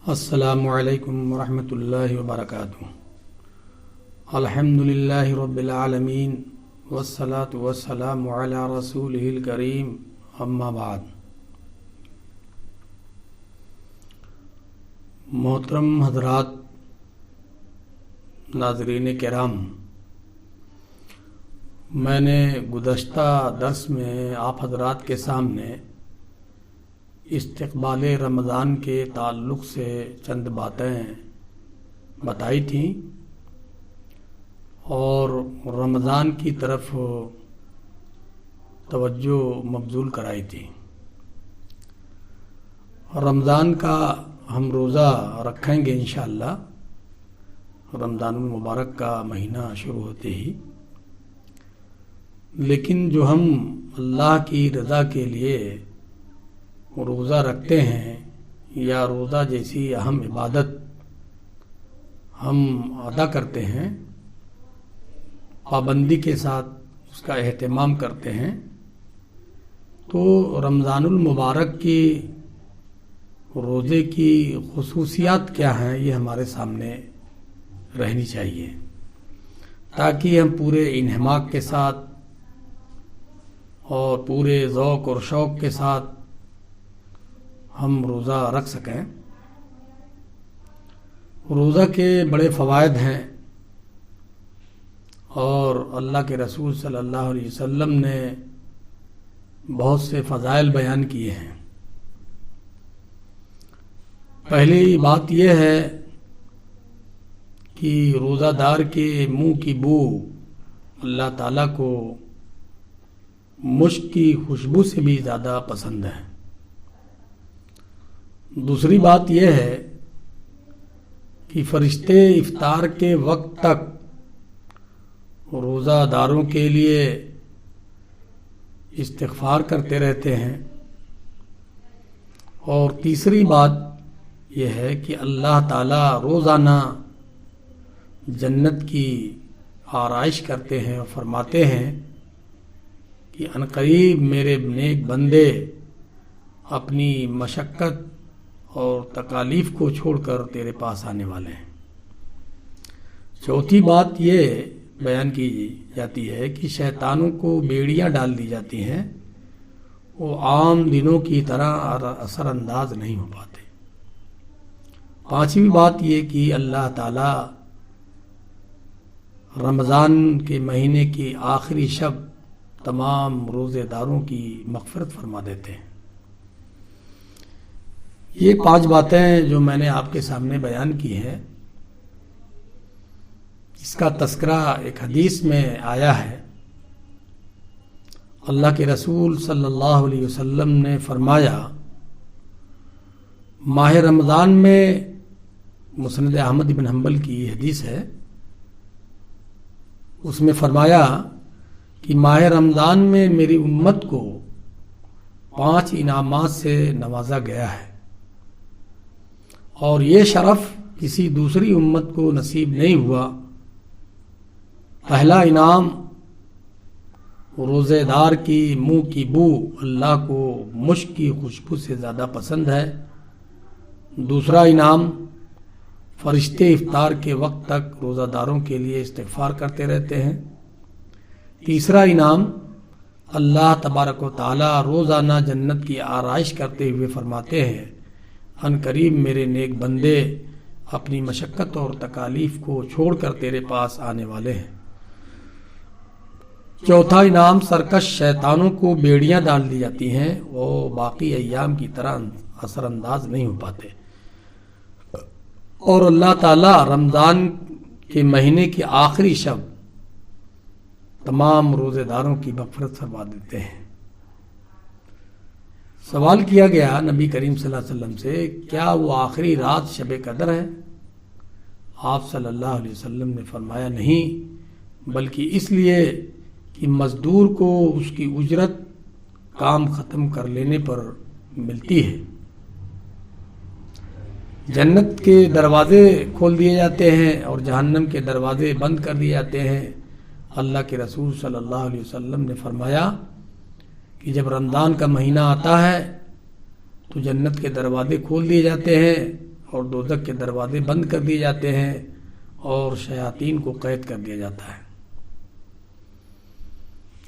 السلام علیکم ورحمۃ اللہ وبرکاتہ۔ الحمدللہ رب العالمین والصلاة والسلام علی رسولہ الکریم، اما بعد۔ محترم حضرات، ناظرین کرام، میں نے گزشتہ درس میں آپ حضرات کے سامنے استقبال رمضان کے تعلق سے چند باتیں بتائی تھیں اور رمضان کی طرف توجہ مبذول کرائی تھی۔ رمضان کا ہم روزہ رکھیں گے انشاءاللہ، رمضان المبارک کا مہینہ شروع ہوتے ہی، لیکن جو ہم اللہ کی رضا کے لیے روزہ رکھتے ہیں یا روزہ جیسی اہم عبادت ہم ادا کرتے ہیں، پابندی کے ساتھ اس کا اہتمام کرتے ہیں، تو رمضان المبارک کی روزے کی خصوصیات کیا ہیں یہ ہمارے سامنے رہنی چاہیے، تاکہ ہم پورے انہماک کے ساتھ اور پورے ذوق اور شوق کے ساتھ ہم روزہ رکھ سکیں۔ روزہ کے بڑے فوائد ہیں اور اللہ کے رسول صلی اللہ علیہ وسلم نے بہت سے فضائل بیان کیے ہیں۔ پہلی بات یہ ہے کہ روزہ دار کے منہ کی بو اللہ تعالیٰ کو مشک کی خوشبو سے بھی زیادہ پسند ہے۔ دوسری بات یہ ہے کہ فرشتے افطار کے وقت تک روزہ داروں کے لیے استغفار کرتے رہتے ہیں۔ اور تیسری بات یہ ہے کہ اللہ تعالیٰ روزانہ جنت کی آرائش کرتے ہیں اور فرماتے ہیں کہ عنقریب میرے نیک بندے اپنی مشقت اور تکالیف کو چھوڑ کر تیرے پاس آنے والے ہیں۔ چوتھی بات یہ بیان کی جاتی ہے کہ شیطانوں کو بیڑیاں ڈال دی jاتی ہیں، وہ عام دنوں کی طرح اثر انداز نہیں ہو پاتے۔ پانچویں بات یہ کہ اللہ تعالی رمضان کے مہینے کی آخری شب تمام روزے داروں کی مغفرت فرما دیتے ہیں۔ یہ 5 باتیں جو میں نے آپ کے سامنے بیان کی ہیں، اس کا تذکرہ ایک حدیث میں آیا ہے۔ اللہ کے رسول صلی اللہ علیہ وسلم نے فرمایا، ماہ رمضان میں، مسند احمد بن حنبل کی حدیث ہے، اس میں فرمایا کہ ماہ رمضان میں میری امت کو 5 انعامات سے نوازا گیا ہے، اور یہ شرف کسی دوسری امت کو نصیب نہیں ہوا۔ پہلا انعام، روزے دار کی منہ کی بو اللہ کو مشک کی خوشبو سے زیادہ پسند ہے۔ دوسرا انعام، فرشتے افطار کے وقت تک روزہ داروں کے لیے استغفار کرتے رہتے ہیں۔ تیسرا انعام، اللہ تبارک و تعالی روزانہ جنت کی آرائش کرتے ہوئے فرماتے ہیں، ان قریب میرے نیک بندے اپنی مشقت اور تکالیف کو چھوڑ کر تیرے پاس آنے والے ہیں۔ چوتھا انعام، سرکش شیطانوں کو بیڑیاں ڈال دی جاتی ہیں، وہ باقی ایام کی طرح اثر انداز نہیں ہو پاتے، اور اللہ تعالی رمضان کے مہینے کی آخری شب تمام روزے داروں کی مغفرت فرما دیتے ہیں۔ سوال کیا گیا نبی کریم صلی اللہ علیہ وسلم سے، کیا وہ آخری رات شب قدر ہے؟ آپ صلی اللہ علیہ وسلم نے فرمایا، نہیں، بلکہ اس لیے کہ مزدور کو اس کی اجرت کام ختم کر لینے پر ملتی ہے۔ جنت کے دروازے کھول دیے جاتے ہیں اور جہنم کے دروازے بند کر دیے جاتے ہیں۔ اللہ کے رسول صلی اللہ علیہ وسلم نے فرمایا کہ جب رمضان کا مہینہ آتا ہے تو جنت کے دروازے کھول دیے جاتے ہیں اور دوزخ کے دروازے بند کر دیے جاتے ہیں اور شیاطین کو قید کر دیا جاتا ہے۔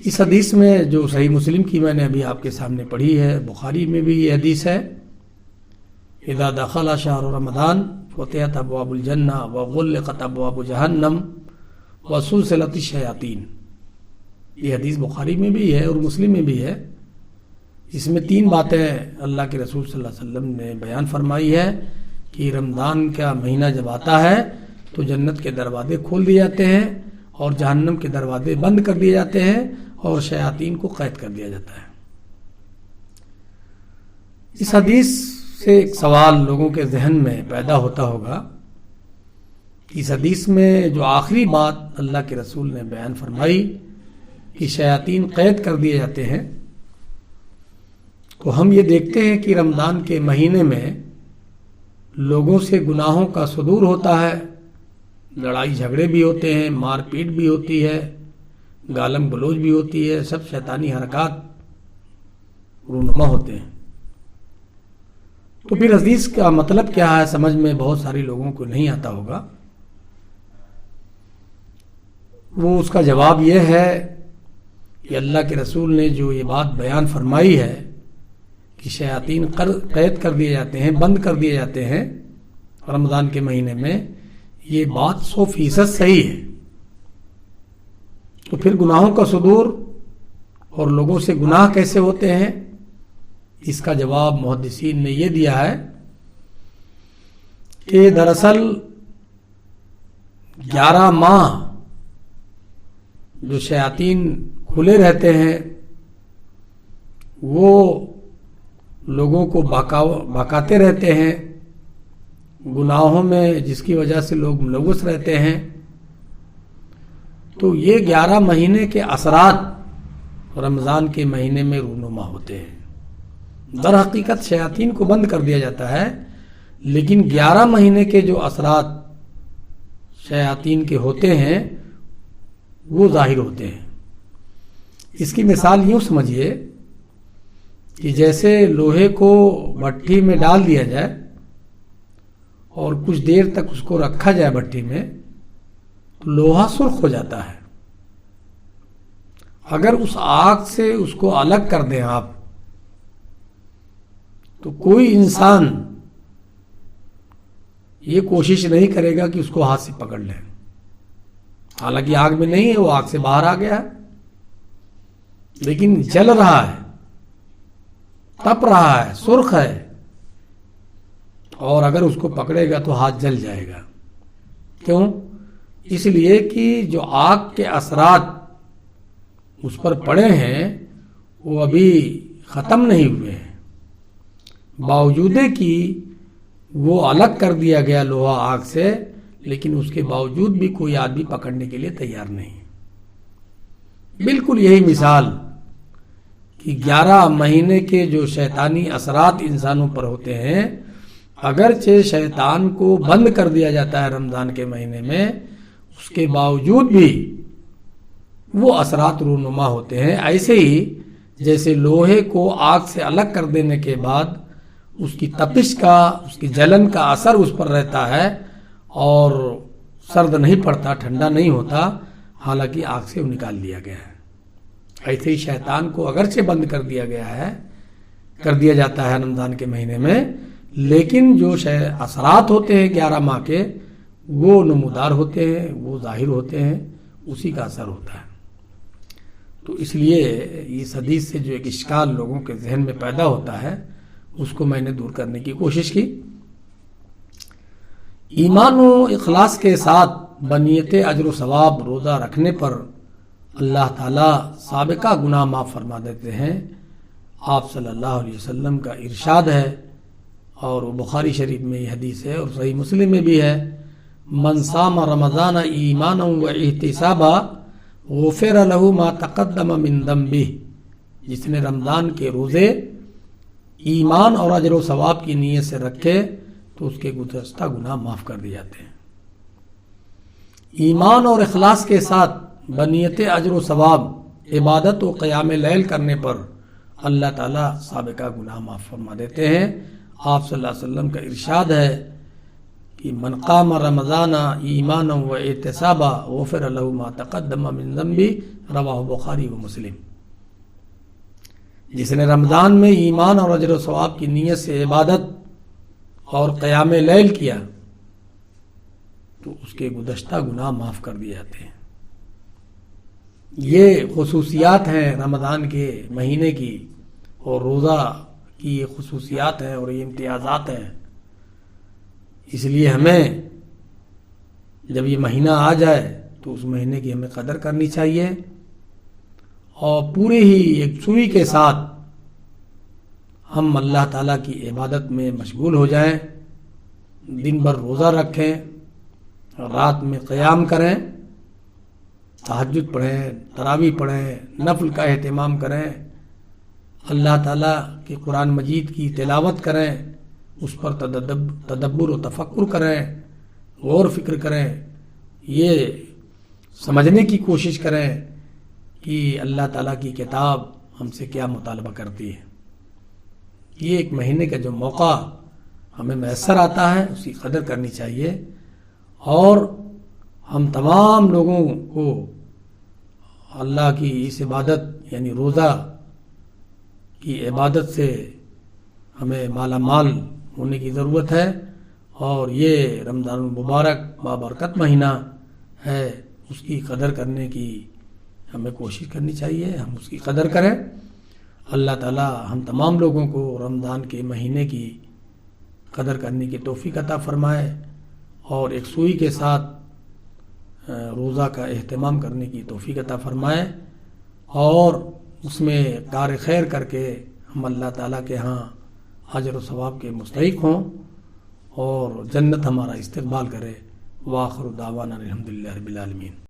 اس حدیث میں جو صحیح مسلم کی میں نے ابھی آپ کے سامنے پڑھی ہے، بخاری میں بھی یہ حدیث ہے، اذا دخل شہر رمضان فتحت ابواب الجنہ وغلقت ابواب جہنم وسلسلت الشیاطین۔ یہ حدیث بخاری میں بھی ہے اور مسلم میں بھی ہے۔ اس میں 3 باتیں اللہ کے رسول صلی اللہ علیہ وسلم نے بیان فرمائی ہے کہ رمضان کا مہینہ جب آتا ہے تو جنت کے دروازے کھول دیے جاتے ہیں اور جہنم کے دروازے بند کر دیے جاتے ہیں اور شیاطین کو قید کر دیا جاتا ہے۔ اس حدیث سے ایک سوال لوگوں کے ذہن میں پیدا ہوتا ہوگا، اس حدیث میں جو آخری بات اللہ کے رسول نے بیان فرمائی کہ شیاطین قید کر دیے جاتے ہیں، تو ہم یہ دیکھتے ہیں کہ رمضان کے مہینے میں لوگوں سے گناہوں کا صدور ہوتا ہے، لڑائی جھگڑے بھی ہوتے ہیں، مار پیٹ بھی ہوتی ہے، گالم گلوچ بھی ہوتی ہے، سب شیطانی حرکات رونما ہوتے ہیں۔ تو پھر حدیث کا مطلب کیا ہے سمجھ میں بہت سارے لوگوں کو نہیں آتا ہوگا۔ وہ اس کا جواب یہ ہے کہ اللہ کے رسول نے جو یہ بات بیان فرمائی ہے کہ شیاطین قید کر دیے جاتے ہیں، بند کر دیے جاتے ہیں رمضان کے مہینے میں، یہ بات 100% صحیح ہے۔ تو پھر گناہوں کا صدور اور لوگوں سے گناہ کیسے ہوتے ہیں، اس کا جواب محدثین نے یہ دیا ہے کہ دراصل 11 ماہ جو شیاطین کھلے رہتے ہیں وہ لوگوں کو بہکاتے رہتے ہیں گناہوں میں، جس کی وجہ سے لوگ ملوث رہتے ہیں۔ تو یہ 11 مہینے کے اثرات رمضان کے مہینے میں رونما ہوتے ہیں۔ در حقیقت شیاطین کو بند کر دیا جاتا ہے، لیکن 11 مہینے کے جو اثرات شیاطین کے ہوتے ہیں وہ ظاہر ہوتے ہیں۔ اس کی مثال یوں سمجھیے کہ جیسے لوہے کو بھٹی میں ڈال دیا جائے اور کچھ دیر تک اس کو رکھا جائے بھٹی میں تو لوہا سرخ ہو جاتا ہے۔ اگر اس آگ سے اس کو الگ کر دیں آپ تو کوئی انسان یہ کوشش نہیں کرے گا کہ اس کو ہاتھ سے پکڑ لیں، حالانکہ آگ میں نہیں ہے، وہ آگ سے باہر آ گیا ہے، لیکن جل رہا ہے، تپ رہا ہے، سرخ ہے، اور اگر اس کو پکڑے گا تو ہاتھ جل جائے گا۔ کیوں؟ اس لیے کہ جو آگ کے اثرات اس پر پڑے ہیں وہ ابھی ختم نہیں ہوئے ہیں، باوجود کہ وہ الگ کر دیا گیا لوہا آگ سے، لیکن اس کے باوجود بھی کوئی آدمی پکڑنے کے لیے تیار نہیں۔ بالکل یہی مثال کہ 11 مہینے کے جو شیطانی اثرات انسانوں پر ہوتے ہیں، اگرچہ شیطان کو بند کر دیا جاتا ہے رمضان کے مہینے میں، اس کے باوجود بھی وہ اثرات رونما ہوتے ہیں۔ ایسے ہی جیسے لوہے کو آگ سے الگ کر دینے کے بعد اس کی تپش کا، اس کی جلن کا اثر اس پر رہتا ہے اور سرد نہیں پڑتا، ٹھنڈا نہیں ہوتا، حالانکہ آگ سے وہ نکال دیا گیا ہے۔ ایسے ہی شیطان کو اگرچہ بند کر دیا جاتا ہے رمضان کے مہینے میں، لیکن جو اثرات ہوتے ہیں 11 ماہ کے وہ نمودار ہوتے ہیں، وہ ظاہر ہوتے ہیں، اسی کا اثر ہوتا ہے۔ تو اس لیے اس حدیث سے جو ایک اشکال لوگوں کے ذہن میں پیدا ہوتا ہے اس کو میں نے دور کرنے کی کوشش کی۔ ایمان و اخلاص کے ساتھ بنیت اجر و ثواب روزہ رکھنے پر اللہ تعالیٰ سابقہ گناہ معاف فرما دیتے ہیں۔ آپ صلی اللہ علیہ وسلم کا ارشاد ہے، اور بخاری شریف میں یہ حدیث ہے اور صحیح مسلم میں بھی ہے، من صام رمضان ایمانا و احتسابا غفر له ما تقدم من ذنبه، جس نے رمضان کے روزے ایمان اور اجر و ثواب کی نیت سے رکھے تو اس کے گزشتہ گناہ معاف کر دیے جاتے ہیں۔ ایمان اور اخلاص کے ساتھ بنیت اجر و ثواب عبادت و قیام لیل کرنے پر اللہ تعالیٰ سابقہ گناہ معاف فرما دیتے ہیں۔ آپ صلی اللہ علیہ وسلم کا ارشاد ہے کہ من قام رمضان ایمانا و احتسابا غفر له ما تقدم من ذنبی، رواہ بخاری و مسلم۔ جس نے رمضان میں ایمان اور اجر و ثواب کی نیت سے عبادت اور قیام لیل کیا تو اس کے گزشتہ گناہ معاف کر دیے جاتے ہیں۔ یہ خصوصیات ہیں رمضان کے مہینے کی، اور روزہ کی یہ خصوصیات ہیں اور یہ امتیازات ہیں۔ اس لیے ہمیں جب یہ مہینہ آ جائے تو اس مہینے کی ہمیں قدر کرنی چاہیے، اور پورے ہی ایک سوئی کے ساتھ ہم اللہ تعالیٰ کی عبادت میں مشغول ہو جائیں، دن بھر روزہ رکھیں، رات میں قیام کریں، تہجد پڑھیں، تراویح پڑھیں، نفل کا اہتمام کریں، اللہ تعالیٰ کے قرآن مجید کی تلاوت کریں، اس پر تدبر و تفکر کریں، غور فکر کریں، یہ سمجھنے کی کوشش کریں کہ اللہ تعالیٰ کی کتاب ہم سے کیا مطالبہ کرتی ہے۔ یہ ایک مہینے کا جو موقع ہمیں میسر آتا ہے اس کی قدر کرنی چاہیے، اور ہم تمام لوگوں کو اللہ کی اس عبادت یعنی روزہ کی عبادت سے ہمیں مالا مال ہونے کی ضرورت ہے، اور یہ رمضان المبارک بابرکت مہینہ ہے، اس کی قدر کرنے کی ہمیں کوشش کرنی چاہیے، ہم اس کی قدر کریں۔ اللہ تعالی ہم تمام لوگوں کو رمضان کے مہینے کی قدر کرنے کی توفیق عطا فرمائے، اور ایک سوئی کے ساتھ روزہ کا اہتمام کرنے کی توفیق عطا فرمائے، اور اس میں کار خیر کر کے ہم اللہ تعالیٰ کے ہاں اجر و ثواب کے مستحق ہوں، اور جنت ہمارا استقبال کرے۔ وآخر دعوانا الحمدللہ رب العالمین۔